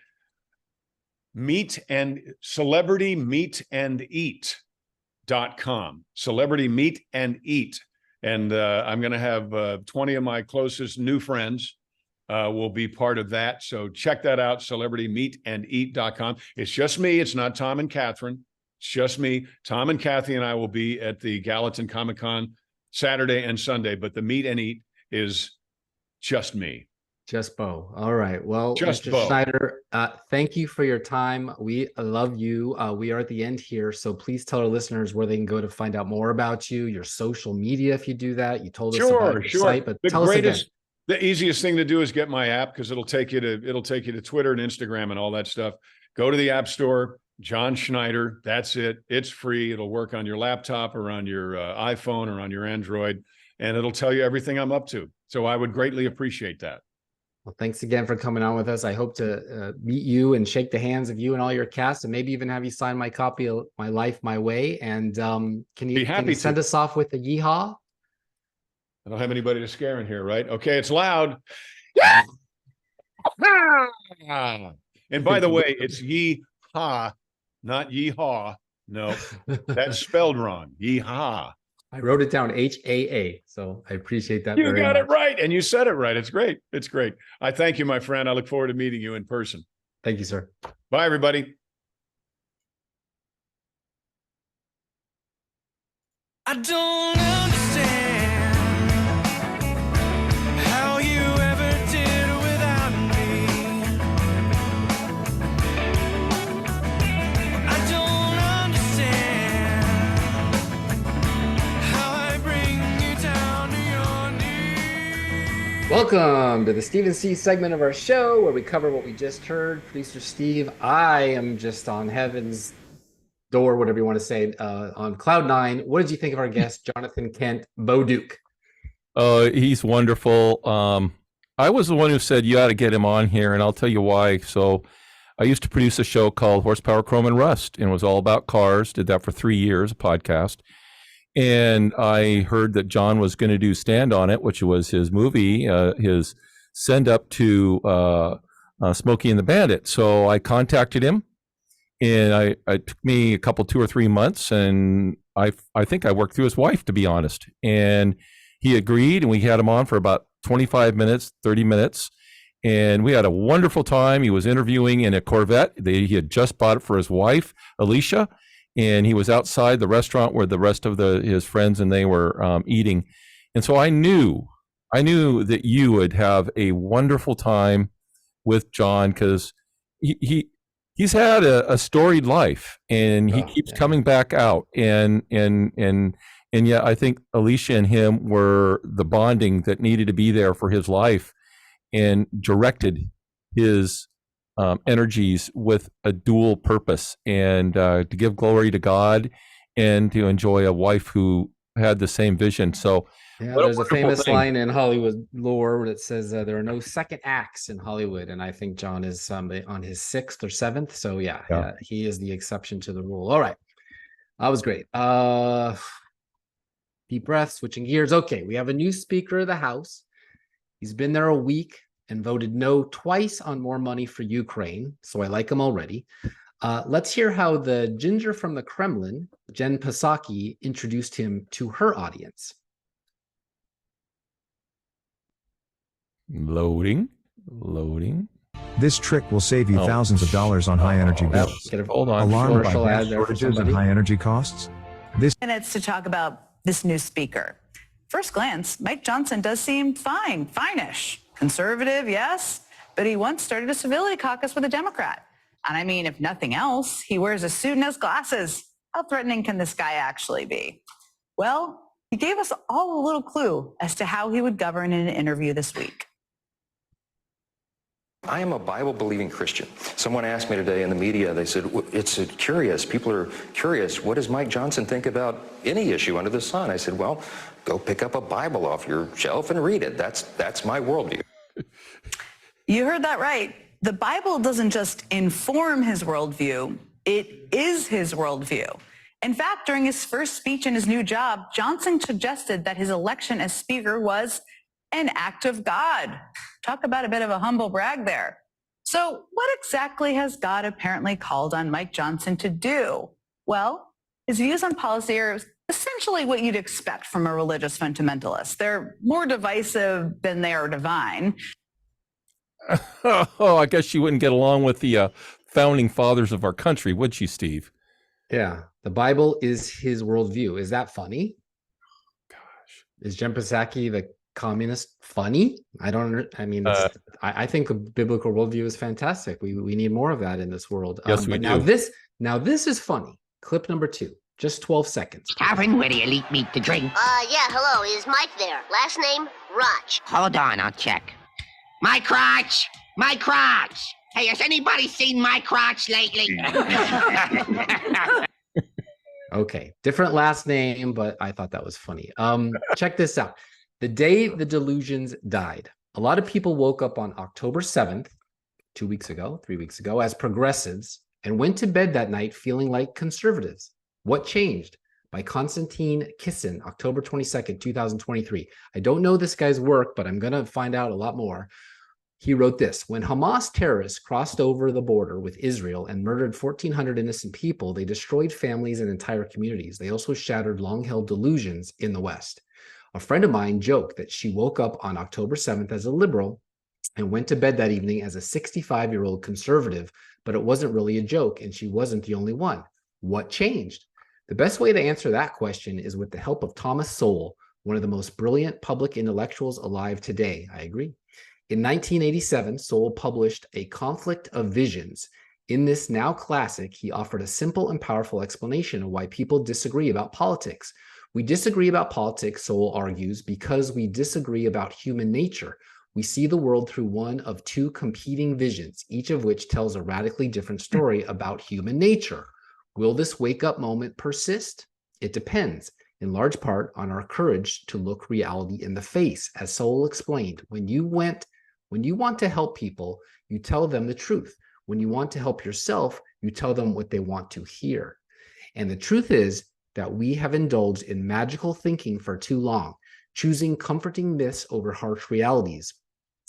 Speaker 3: Celebrity Meet and Eat.com. Celebrity Meet and Eat. And I'm going to have 20 of my closest new friends will be part of that. So check that out, celebritymeetandeat.com. It's just me. It's not Tom and Catherine. It's just me. Tom and Kathy and I will be at the Gallatin Comic Con Saturday and Sunday, but the meet and eat is just me.
Speaker 2: Just Bo. All right. Well,
Speaker 3: Just
Speaker 2: Mr.
Speaker 3: Bo.
Speaker 2: Schneider, thank you for your time. We love you. We are at the end here. So please tell our listeners where they can go to find out more about you, your social media, if you do that. You told us about your site, but tell us again.
Speaker 3: The easiest thing to do is get my app because it'll take you to Twitter and Instagram and all that stuff. Go to the App Store, John Schneider. That's it. It's free. It'll work on your laptop or on your iPhone or on your Android, and it'll tell you everything I'm up to. So I would greatly appreciate that.
Speaker 2: Well, thanks again for coming on with us. I hope to meet you and shake the hands of you and all your cast, and maybe even have you sign my copy of My Life, My Way. And can you send us off with a yeehaw?
Speaker 3: I don't have anybody to scare in here, right? Okay, it's loud. And by the way, it's yee-haw, not yee-haw. No, that's spelled wrong. Yee-haw.
Speaker 2: I wrote it down HAA, so I appreciate that.
Speaker 3: You got it right, and you said it right. It's great. It's great. I thank you, my friend. I look forward to meeting you in person.
Speaker 2: Thank you, sir.
Speaker 3: Bye, everybody.
Speaker 4: I don't understand how you ever did without me. I don't understand how I bring you down to your knees.
Speaker 2: Welcome to the Stephen C segment of our show where we cover what we just heard. Producer Steve, I am just on heaven's door, whatever you want to say, on cloud nine. What did you think of our guest, Jonathan Kent, Bo Duke?
Speaker 1: He's wonderful. I was the one who said you ought to get him on here, and I'll tell you why. So I used to produce a show called Horsepower, Chrome, and Rust, and it was all about cars. Did that for 3 years, a podcast. And I heard that John was going to do Stand on It, which was his movie, his send up to Smokey and the Bandit. So I contacted him. And it took me a couple, 2 or 3 months, and I think I worked through his wife, to be honest. And he agreed, and we had him on for about 25 minutes, 30 minutes, and we had a wonderful time. He was interviewing in a Corvette. He had just bought it for his wife, Alicia, and he was outside the restaurant where the rest of his friends and they were eating. And so I knew that you would have a wonderful time with John because he's had a storied life, and he keeps coming back out. And yet I think Alicia and him were the bonding that needed to be there for his life, and directed his energies with a dual purpose, and to give glory to God and to enjoy a wife who had the same vision. So
Speaker 2: yeah, there's a famous line in Hollywood lore that says there are no second acts in Hollywood, and I think John is on his 6th or 7th. So yeah, he is the exception to the rule. All right, that was great. Deep breath, switching gears. Okay, we have a new Speaker of the House. He's been there a week and voted no twice on more money for Ukraine, so I like him already. Let's hear how the ginger from the Kremlin, Jen Psaki, introduced him to her audience.
Speaker 1: Loading.
Speaker 5: This trick will save you thousands of dollars on high energy bills.
Speaker 2: Get a
Speaker 1: Hold on.
Speaker 5: Alarmed by
Speaker 2: commercial
Speaker 5: gas
Speaker 2: ad there for
Speaker 5: shortages and
Speaker 2: somebody.
Speaker 5: high energy costs?
Speaker 6: Minutes to talk about this new speaker. First glance, Mike Johnson does seem fine-ish. Conservative, yes, but he once started a civility caucus with a Democrat. And I mean, if nothing else, he wears a suit and has glasses. How threatening can this guy actually be? Well, he gave us all a little clue as to how he would govern in an interview this week.
Speaker 7: I am a Bible-believing Christian. Someone asked me today in the media, they said, it's curious, people are curious, what does Mike Johnson think about any issue under the sun? I said, well, go pick up a Bible off your shelf and read it. That's my worldview.
Speaker 6: You heard that right. The Bible doesn't just inform his worldview, it is his worldview. In fact, during his first speech in his new job, Johnson suggested that his election as speaker was an act of God. Talk about a bit of a humble brag there. So what exactly has God apparently called on Mike Johnson to do? Well, his views on policy are essentially what you'd expect from a religious fundamentalist. They're more divisive than they are divine.
Speaker 1: Oh, I guess she wouldn't get along with the founding fathers of our country, would she, Steve?
Speaker 2: Yeah, the Bible is his worldview. Is that funny?
Speaker 1: Gosh.
Speaker 2: Is Jen Psaki the communist funny? I think a biblical worldview is fantastic. We need more of that in this world.
Speaker 1: Yes, we
Speaker 2: but
Speaker 1: do.
Speaker 2: Now this is funny. Clip number 2, just 12 seconds.
Speaker 8: Tavern where the elite meet to drink.
Speaker 9: Yeah, hello, is Mike there? Last name, Roch.
Speaker 8: Hold on, I'll check. My crotch! My crotch! Hey, has anybody seen my crotch lately?
Speaker 2: Okay, different last name, but I thought that was funny. Check this out. The day the delusions died, a lot of people woke up on October 7th, 3 weeks ago, as progressives and went to bed that night feeling like conservatives. What changed? By Konstantin Kisin, October 22nd, 2023. I don't know this guy's work, but I'm going to find out a lot more. He wrote this: when Hamas terrorists crossed over the border with Israel and murdered 1,400 innocent people, they destroyed families and entire communities. They also shattered long-held delusions in the West. A friend of mine joked that she woke up on October 7th as a liberal and went to bed that evening as a 65-year-old conservative, but it wasn't really a joke, and she wasn't the only one. What changed? The best way to answer that question is with the help of Thomas Sowell, one of the most brilliant public intellectuals alive today. I agree. In 1987, Sowell published A Conflict of Visions. In this now classic, he offered a simple and powerful explanation of why people disagree about politics. We disagree about politics, Sowell argues, because we disagree about human nature. We see the world through one of two competing visions, each of which tells a radically different story about human nature. Will this wake-up moment persist? It depends, in large part, on our courage to look reality in the face. As Sowell explained, when you want to help people, you tell them the truth. When you want to help yourself, you tell them what they want to hear. And the truth is that we have indulged in magical thinking for too long, choosing comforting myths over harsh realities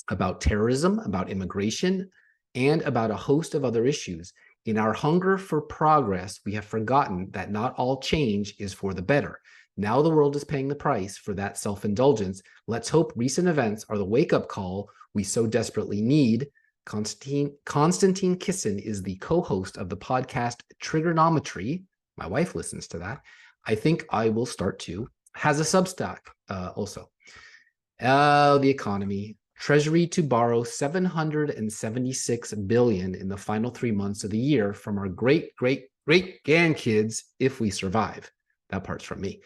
Speaker 2: about terrorism, about immigration, and about a host of other issues. In our hunger for progress, we have forgotten that not all change is for the better. Now the world is paying the price for that self-indulgence. Let's hope recent events are the wake-up call we so desperately need. Konstantin Kisin is the co-host of the podcast Trigonometry. My wife listens to that. I think I will start to. Has a Substack also. The economy. Treasury to borrow $776 billion in the final 3 months of the year from our great grandkids if we survive. That part's from me.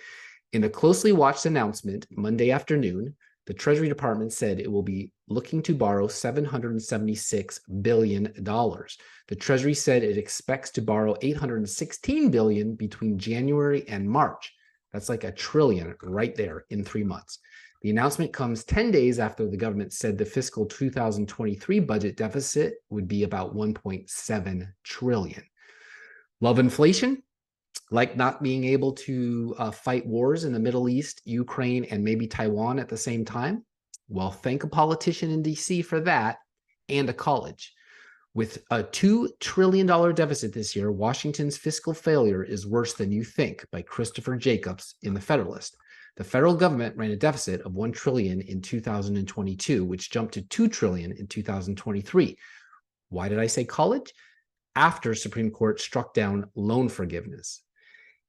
Speaker 2: In a closely watched announcement Monday afternoon, the Treasury Department said it will be looking to borrow $776 billion. The Treasury said it expects to borrow $816 billion between January and March. That's like $1 trillion right there in 3 months. The announcement comes 10 days after the government said the fiscal 2023 budget deficit would be about $1.7 trillion. Love inflation? Like not being able to fight wars in the Middle East, Ukraine, and maybe Taiwan at the same time? Well, thank a politician in DC for that, and a college. With a $2 trillion deficit this year, Washington's fiscal failure is worse than you think, by Christopher Jacobs in The Federalist. The federal government ran a deficit of $1 trillion in 2022, which jumped to $2 trillion in 2023. Why did I say college? After Supreme Court struck down loan forgiveness.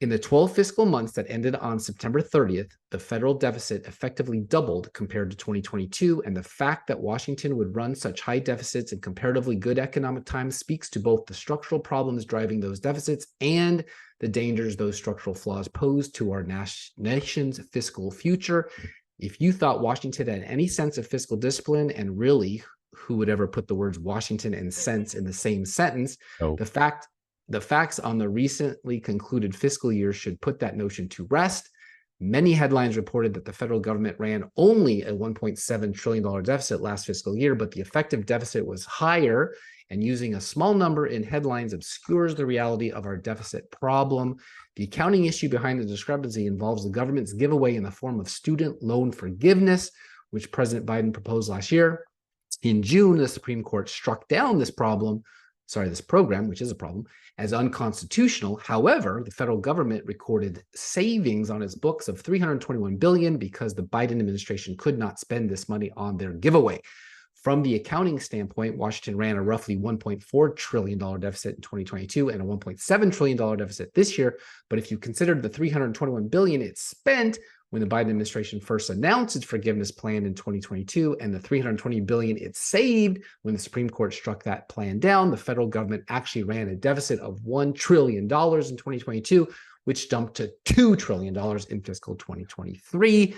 Speaker 2: In the 12 fiscal months that ended on September 30th, the federal deficit effectively doubled compared to 2022, and the fact that Washington would run such high deficits in comparatively good economic times speaks to both the structural problems driving those deficits and the dangers those structural flaws pose to our nation's fiscal future. If you thought Washington had any sense of fiscal discipline, and really, who would ever put the words Washington and sense in the same sentence, the facts on the recently concluded fiscal year should put that notion to rest. Many headlines reported that the federal government ran only a $1.7 trillion deficit last fiscal year, but the effective deficit was higher, and using a small number in headlines obscures the reality of our deficit problem. The accounting issue behind the discrepancy involves the government's giveaway in the form of student loan forgiveness, which President Biden proposed last year. In June, the Supreme Court struck down this program, which is a problem, as unconstitutional. However, the federal government recorded savings on its books of $321 billion because the Biden administration could not spend this money on their giveaway. From the accounting standpoint, Washington ran a roughly $1.4 trillion deficit in 2022 and a $1.7 trillion deficit this year. But if you consider the $321 billion it spent when the Biden administration first announced its forgiveness plan in 2022, and the $320 billion it saved when the Supreme Court struck that plan down, the federal government actually ran a deficit of $1 trillion in 2022, which jumped to $2 trillion in fiscal 2023.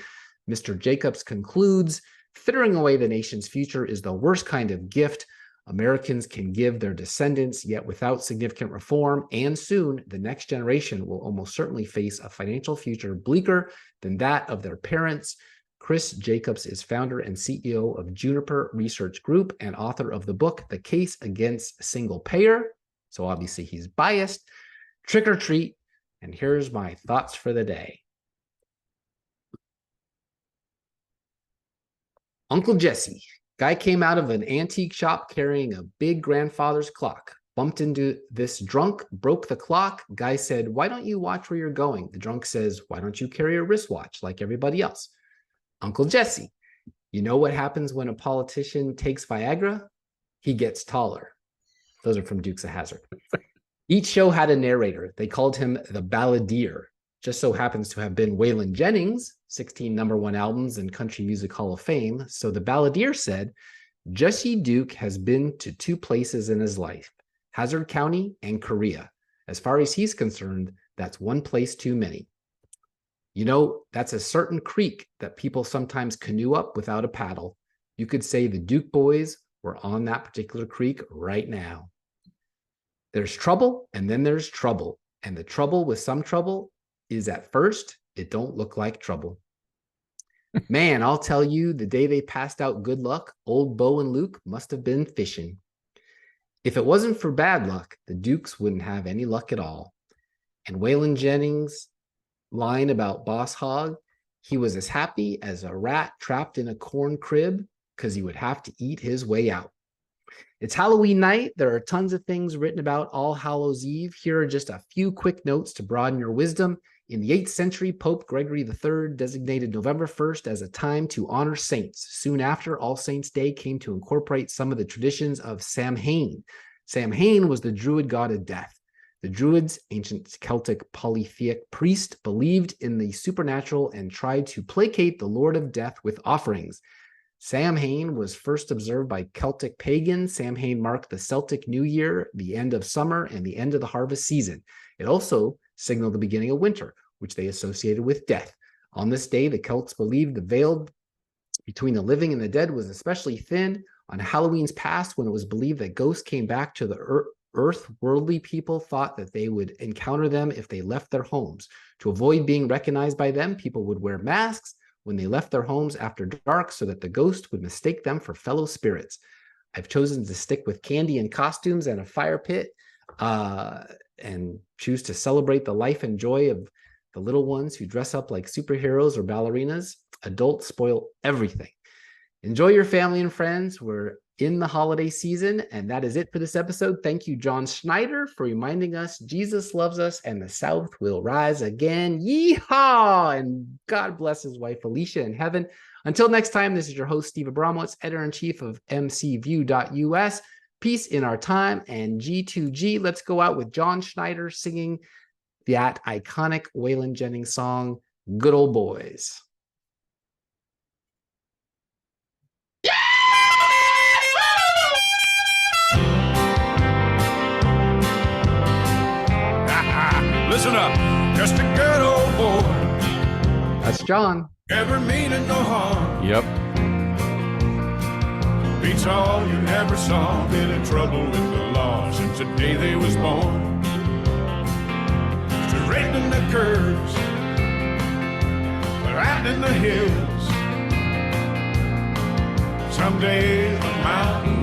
Speaker 2: Mr. Jacobs concludes, frittering away the nation's future is the worst kind of gift Americans can give their descendants, yet without significant reform, and soon the next generation will almost certainly face a financial future bleaker than that of their parents. Chris Jacobs is founder and CEO of Juniper Research Group and author of the book, The Case Against Single Payer. So obviously he's biased. Trick or treat. And here's my thoughts for the day. Uncle Jesse. Guy came out of an antique shop carrying a big grandfather's clock. Bumped into this drunk, broke the clock. Guy said, "Why don't you watch where you're going?" The drunk says, "Why don't you carry a wristwatch like everybody else?" Uncle Jesse, you know what happens when a politician takes Viagra? He gets taller. Those are from Dukes of Hazzard. Each show had a narrator. They called him the balladeer. Just so happens to have been Waylon Jennings, 16 #1 albums and Country Music Hall of Fame. So the balladeer said, Jesse Duke has been to 2 places in his life, Hazard County and Korea. As far as he's concerned, that's 1 place too many. You know, that's a certain creek that people sometimes canoe up without a paddle. You could say the Duke boys were on that particular creek right now. There's trouble, and then there's trouble. And the trouble with some trouble is at first, it don't look like trouble. Man, I'll tell you, the day they passed out good luck, old Bo and Luke must have been fishing. If it wasn't for bad luck, the Dukes wouldn't have any luck at all. And Waylon Jennings' line about Boss Hogg, he was as happy as a rat trapped in a corn crib because he would have to eat his way out. It's Halloween night. There are tons of things written about All Hallows Eve. Here are just a few quick notes to broaden your wisdom. In the 8th century, Pope Gregory III designated November 1st as a time to honor saints. Soon after, All Saints' Day came to incorporate some of the traditions of Samhain. Samhain was the Druid god of death. The Druids, ancient Celtic polytheic priest, believed in the supernatural and tried to placate the Lord of Death with offerings. Samhain was first observed by Celtic pagans. Samhain marked the Celtic New Year, the end of summer, and the end of the harvest season. It also signaled the beginning of winter, which they associated with death. On this day, the Celts believed the veil between the living and the dead was especially thin. On Halloween's past, when it was believed that ghosts came back to the earth, worldly people thought that they would encounter them if they left their homes. To avoid being recognized by them, people would wear masks when they left their homes after dark so that the ghost would mistake them for fellow spirits. I've chosen to stick with candy and costumes and a fire pit and choose to celebrate the life and joy of the little ones who dress up like superheroes or ballerinas. Adults spoil everything. Enjoy your family and friends. We're in the holiday season. And that is it for this episode. Thank you, John Schneider, for reminding us Jesus loves us and the South will rise again. Yeehaw! And God bless his wife, Alicia, in heaven. Until next time, this is your host, Steve Abramowitz, editor-in-chief of mcview.us. Peace in our time, and G2G. Let's go out with John Schneider singing that iconic Waylon Jennings song, Good Old Boys.
Speaker 4: Listen up, just a good old boy.
Speaker 2: That's John.
Speaker 4: Ever meaning no harm.
Speaker 1: Yep.
Speaker 4: Beats all you ever saw. Been in trouble with the law since the day they was born. Straightening the curves, riding the hills. Someday the mountain